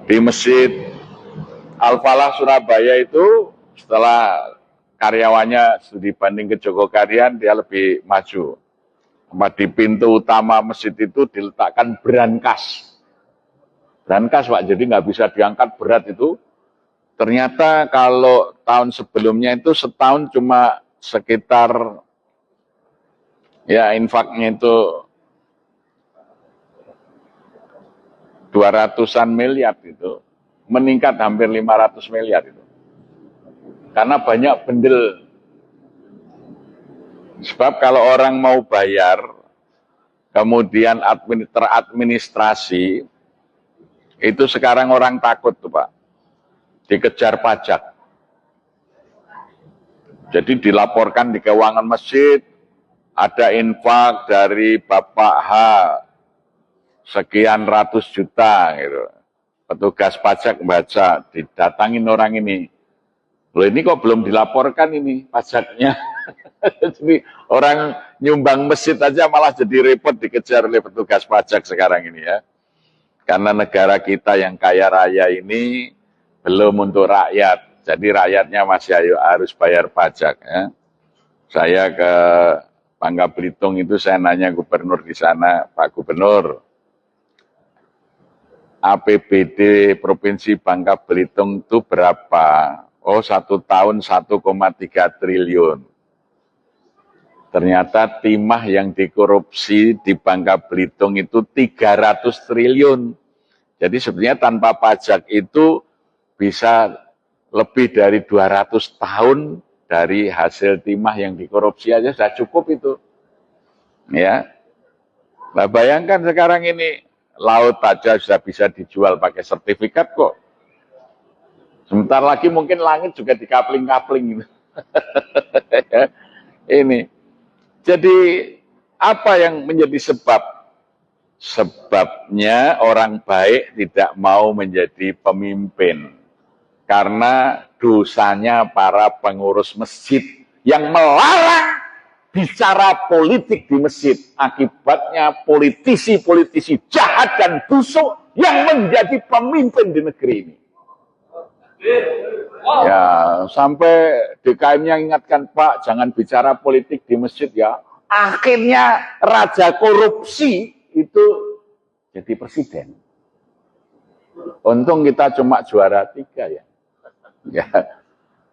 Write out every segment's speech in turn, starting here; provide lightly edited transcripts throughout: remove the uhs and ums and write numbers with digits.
Di Masjid Al-Falah Surabaya itu setelah karyawannya dibanding ke Jogokarian dia lebih maju. Di pintu utama masjid itu diletakkan brankas. Brankas Pak, jadi nggak bisa diangkat berat itu. Ternyata kalau tahun sebelumnya itu setahun cuma sekitar ya infaknya itu 200-an miliar itu, meningkat hampir 500 miliar itu. Karena banyak bendel. Sebab kalau orang mau bayar, kemudian teradministrasi, itu sekarang orang takut tuh Pak, dikejar pajak. Jadi dilaporkan di keuangan masjid, ada infak dari Bapak H, sekian ratus juta gitu. Petugas pajak baca, didatangin orang ini. Loh ini kok belum dilaporkan ini pajaknya. Jadi orang nyumbang masjid aja malah jadi repot dikejar oleh petugas pajak sekarang ini ya. Karena negara kita yang kaya raya ini belum untuk rakyat. Jadi rakyatnya masih harus bayar pajak ya. Saya ke Bangka Belitung itu saya nanya gubernur di sana, Pak Gubernur, APBD Provinsi Bangka Belitung itu berapa? Oh, 1 tahun 1,3 triliun. Ternyata timah yang dikorupsi di Bangka Belitung itu 300 triliun. Jadi sebenarnya tanpa pajak itu bisa lebih dari 200 tahun dari hasil timah yang dikorupsi aja sudah cukup itu. Ya. Nah, bayangkan sekarang ini laut aja sudah bisa dijual pakai sertifikat kok. Sebentar lagi mungkin langit juga dikapling-kapling. Ini. Jadi apa yang menjadi sebab? Sebabnya orang baik tidak mau menjadi pemimpin. Karena dosanya para pengurus masjid yang melarang bicara politik di masjid. Akibatnya politisi-politisi jahat dan busuk yang menjadi pemimpin di negeri ini. Ya, sampai DKM-nya ingatkan, Pak, jangan bicara politik di masjid ya. Akhirnya raja korupsi itu jadi presiden. Untung kita cuma juara 3 ya.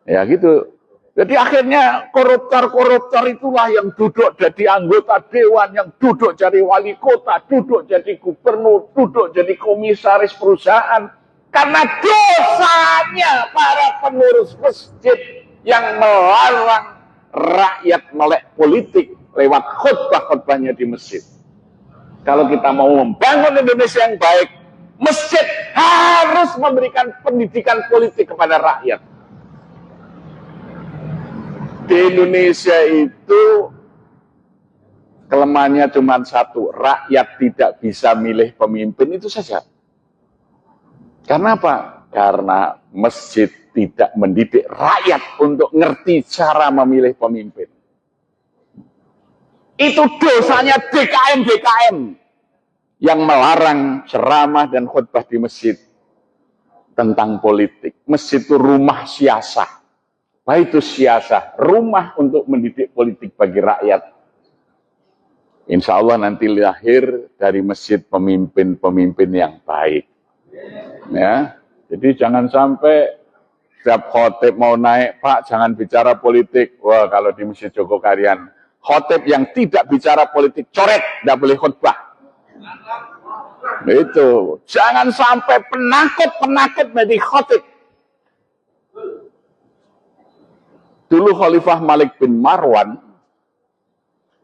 Ya gitu. Jadi akhirnya koruptor-koruptor itulah yang duduk jadi anggota dewan, yang duduk jadi wali kota, duduk jadi gubernur, duduk jadi komisaris perusahaan. Karena dosanya para pengurus masjid yang melarang rakyat melek politik lewat khutbah-khutbahnya di masjid. Kalau kita mau membangun Indonesia yang baik, masjid harus memberikan pendidikan politik kepada rakyat. Di Indonesia itu kelemahannya cuma satu, rakyat tidak bisa milih pemimpin, itu saja. Karena apa? Karena masjid tidak mendidik rakyat untuk ngerti cara memilih pemimpin. Itu dosanya DKM-DKM yang melarang ceramah dan khutbah di masjid tentang politik. Masjid itu rumah siasah. Baik itu siasah, rumah untuk mendidik politik bagi rakyat. Insya Allah nanti lahir dari masjid pemimpin-pemimpin yang baik. Ya, jadi jangan sampai setiap khotib mau naik, Pak jangan bicara politik. Wah, kalau di Masjid Jogokarian, khotib yang tidak bicara politik coret, tidak boleh khutbah. Itu, jangan sampai penakut-penakut menjadi khotib. Dulu Khalifah Malik bin Marwan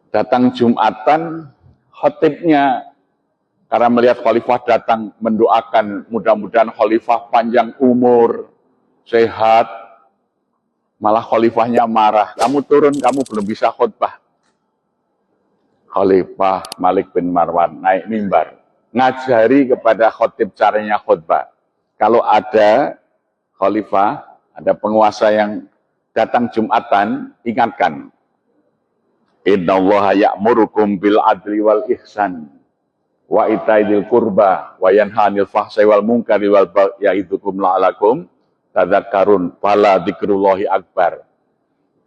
datang Jumatan, khotibnya karena melihat khalifah datang mendoakan mudah-mudahan khalifah panjang umur, sehat. Malah khalifahnya marah, kamu turun, kamu belum bisa khutbah. Khalifah Malik bin Marwan naik mimbar, ngajari kepada khotib caranya khutbah. Kalau ada khalifah, ada penguasa yang datang Jumatan, ingatkan. Innallaha ya'murukum bil adli wal ihsan wa itaidil qurba wa yanha 'anil fahsai wal munkari wal baghi ya'idukum la'alakum tadzakkarun fala dzikrullahi akbar.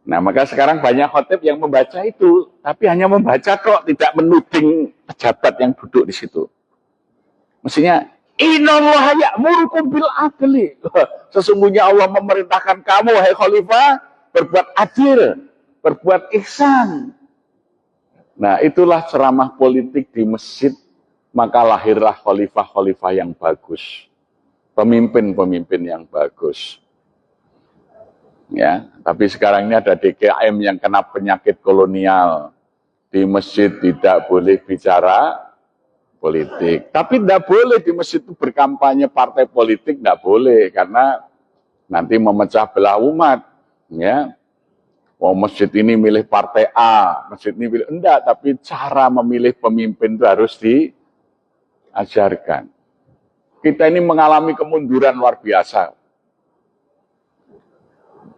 Nah, maka sekarang banyak khotib yang membaca itu, tapi hanya membaca kok, tidak menuding pejabat yang duduk di situ. Mestinya innallaha ya'murukum bil adli. Sesungguhnya Allah memerintahkan kamu hai khalifah berbuat adil, berbuat ihsan. Nah, itulah ceramah politik di masjid, maka lahirlah khalifah-khalifah yang bagus. Pemimpin-pemimpin yang bagus. Ya, tapi sekarang ini ada DKM yang kena penyakit kolonial. Di masjid tidak boleh bicara politik. Tapi tidak boleh di masjid itu berkampanye partai politik, tidak boleh. Karena nanti memecah belah umat. Ya, oh, masjid ini milih partai A, masjid ini milih enggak. Tapi cara memilih pemimpin itu harus diajarkan. Kita ini mengalami kemunduran luar biasa.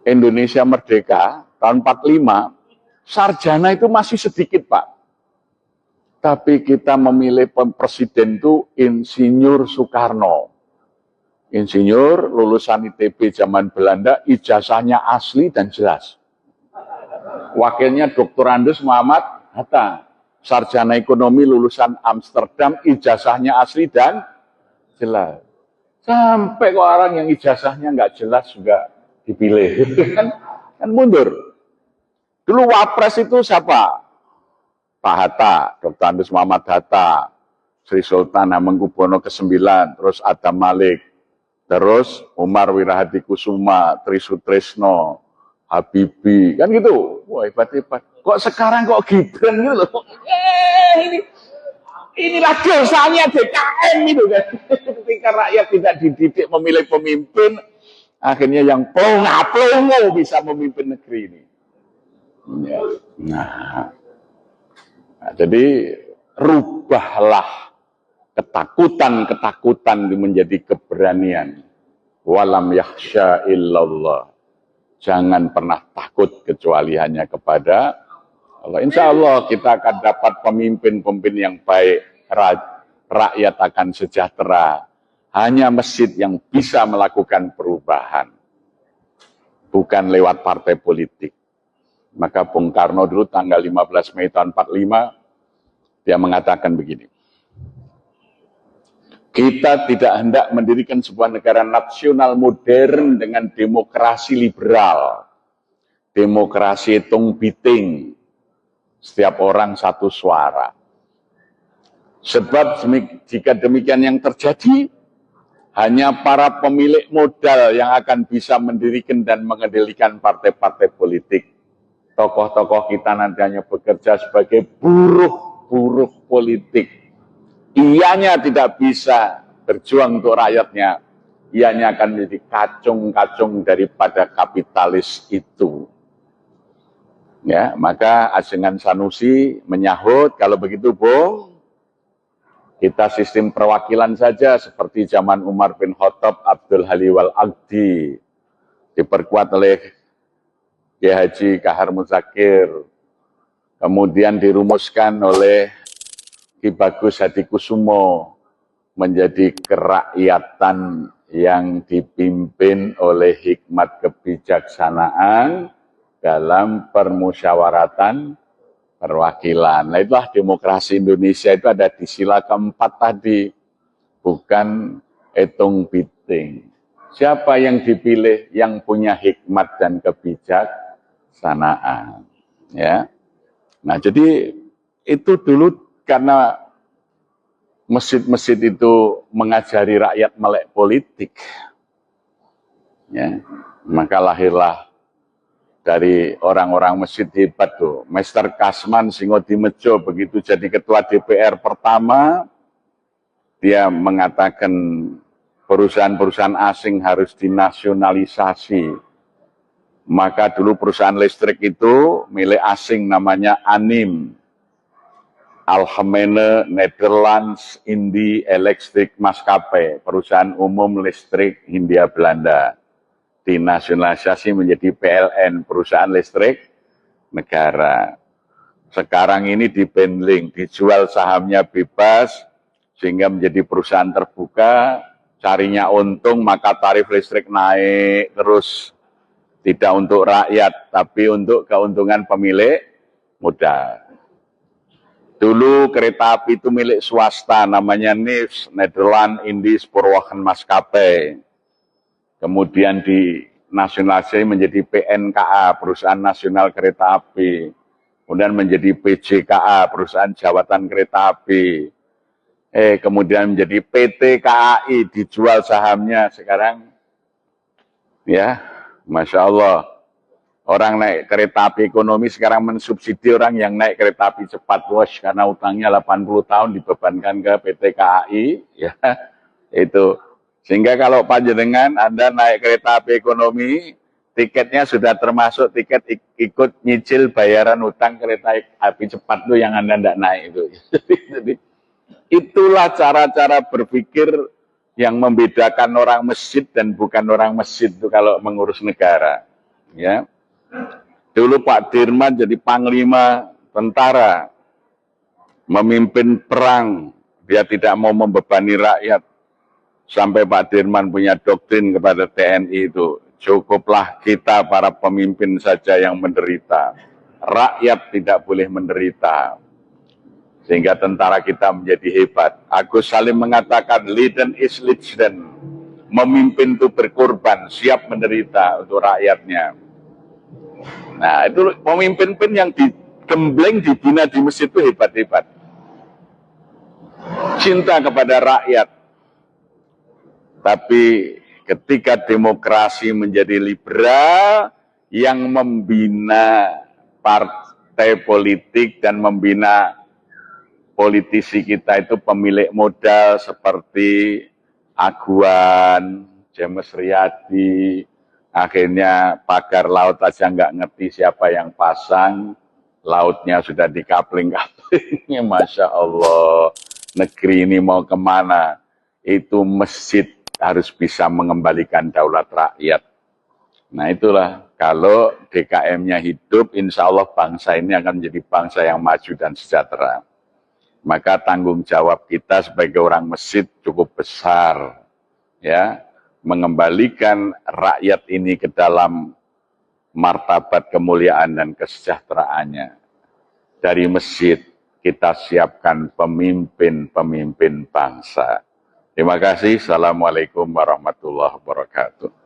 Indonesia merdeka tahun 45, sarjana itu masih sedikit, Pak. Tapi kita memilih presiden itu Insinyur Soekarno. Insinyur lulusan ITB zaman Belanda, ijazahnya asli dan jelas. Wakilnya Dr. Andes Muhammad Hatta, sarjana ekonomi lulusan Amsterdam, ijazahnya asli dan jelas. Sampai kok orang yang ijazahnya nggak jelas juga dipilih, kan mundur. Dulu wapres itu siapa? Pak Hatta, Dr. Andes Muhammad Hatta, Sri Sultan Hamengkubuwono ke-9, terus Adam Malik, terus Umar Wirahadikusuma, Tri Sutrisno, Habibie, kan gitu. Wah, hebat-hebat. Kok sekarang kok Gibran gitu loh. Inilah dosanya DKM itu kan. Ketika rakyat tidak dididik memilih pemimpin, akhirnya yang plongo bisa memimpin negeri ini. Ya. Nah, jadi rubahlah ketakutan menjadi keberanian. Walam yakhsha illallah. Jangan pernah takut kecuali hanya kepada Allah. Insya Allah kita akan dapat pemimpin-pemimpin yang baik. Rakyat akan sejahtera. Hanya masjid yang bisa melakukan perubahan. Bukan lewat partai politik. Maka Bung Karno dulu tanggal 15 Mei tahun 45, dia mengatakan begini. Kita tidak hendak mendirikan sebuah negara nasional modern dengan demokrasi liberal. Demokrasi hitung biting. Setiap orang satu suara. Sebab jika demikian yang terjadi, hanya para pemilik modal yang akan bisa mendirikan dan mengendalikan partai-partai politik. Tokoh-tokoh kita nanti hanya bekerja sebagai buruh politik. Ianya tidak bisa berjuang untuk rakyatnya. Ianya akan menjadi kacung-kacung daripada kapitalis itu. Ya, maka Ajengan Sanusi menyahut, kalau begitu Bung, kita sistem perwakilan saja seperti zaman Umar bin Khattab, Abdul Haliwal Aqdi, diperkuat oleh Kiai Haji Kahar Muzakir, kemudian dirumuskan oleh Ki Bagus Hadikusumo menjadi kerakyatan yang dipimpin oleh hikmat kebijaksanaan dalam permusyawaratan perwakilan. Nah, itulah demokrasi Indonesia itu ada di sila keempat tadi, bukan hitung biting. Siapa yang dipilih yang punya hikmat dan kebijaksanaan, ya. Nah, jadi itu dulu karena masjid-masjid itu mengajari rakyat melek politik, ya, maka lahirlah dari orang-orang masjid hebat tuh. Mester Kasman Singodimejo begitu jadi ketua DPR pertama, dia mengatakan perusahaan-perusahaan asing harus dinasionalisasi. Maka dulu perusahaan listrik itu milik asing namanya ANIM. Algemene Nederlands Indie Electric Maskapai, perusahaan umum listrik Hindia Belanda. Dinasionalisasi menjadi PLN, perusahaan listrik negara. Sekarang ini dibandling, dijual sahamnya bebas, sehingga menjadi perusahaan terbuka, carinya untung, maka tarif listrik naik terus. Tidak untuk rakyat, tapi untuk keuntungan pemilik modal. Dulu kereta api itu milik swasta, namanya NIS, Nederland Indies Spoorwegen Maskapai. Kemudian dinasionalisasi menjadi PNKA, Perusahaan Nasional Kereta Api. Kemudian menjadi PJKA, Perusahaan Jawatan Kereta Api. Kemudian menjadi PT KAI, dijual sahamnya sekarang. Ya, Masya Allah. Orang naik kereta api ekonomi sekarang mensubsidi orang yang naik kereta api cepat, bos, karena utangnya 80 tahun dibebankan ke PT KAI, ya, itu. Sehingga kalau panjenengan Anda naik kereta api ekonomi, tiketnya sudah termasuk tiket ikut nyicil bayaran utang kereta api cepat itu yang Anda tidak naik itu. Jadi, itulah cara-cara berpikir yang membedakan orang masjid dan bukan orang masjid itu kalau mengurus negara, ya. Dulu Pak Dirman jadi panglima tentara, memimpin perang, dia tidak mau membebani rakyat. Sampai Pak Dirman punya doktrin kepada TNI itu, cukuplah kita para pemimpin saja yang menderita, rakyat tidak boleh menderita. Sehingga tentara kita menjadi hebat. Agus Salim mengatakan, leaden is legion, memimpin itu berkorban, siap menderita untuk rakyatnya. Nah, itu pemimpin-pemimpin yang digembleng, dibina di masjid itu hebat-hebat. Cinta kepada rakyat. Tapi ketika demokrasi menjadi liberal, yang membina partai politik dan membina politisi kita itu pemilik modal seperti Aguan, James Riyadi. Akhirnya pagar laut aja nggak ngerti siapa yang pasang, lautnya sudah dikapling-kapling. Masya Allah, negeri ini mau kemana? Itu masjid harus bisa mengembalikan daulat rakyat. Nah itulah, kalau DKM-nya hidup, insya Allah bangsa ini akan menjadi bangsa yang maju dan sejahtera. Maka tanggung jawab kita sebagai orang masjid cukup besar, ya, mengembalikan rakyat ini ke dalam martabat kemuliaan dan kesejahteraannya. Dari masjid kita siapkan pemimpin-pemimpin bangsa. Terima kasih. Assalamualaikum warahmatullahi wabarakatuh.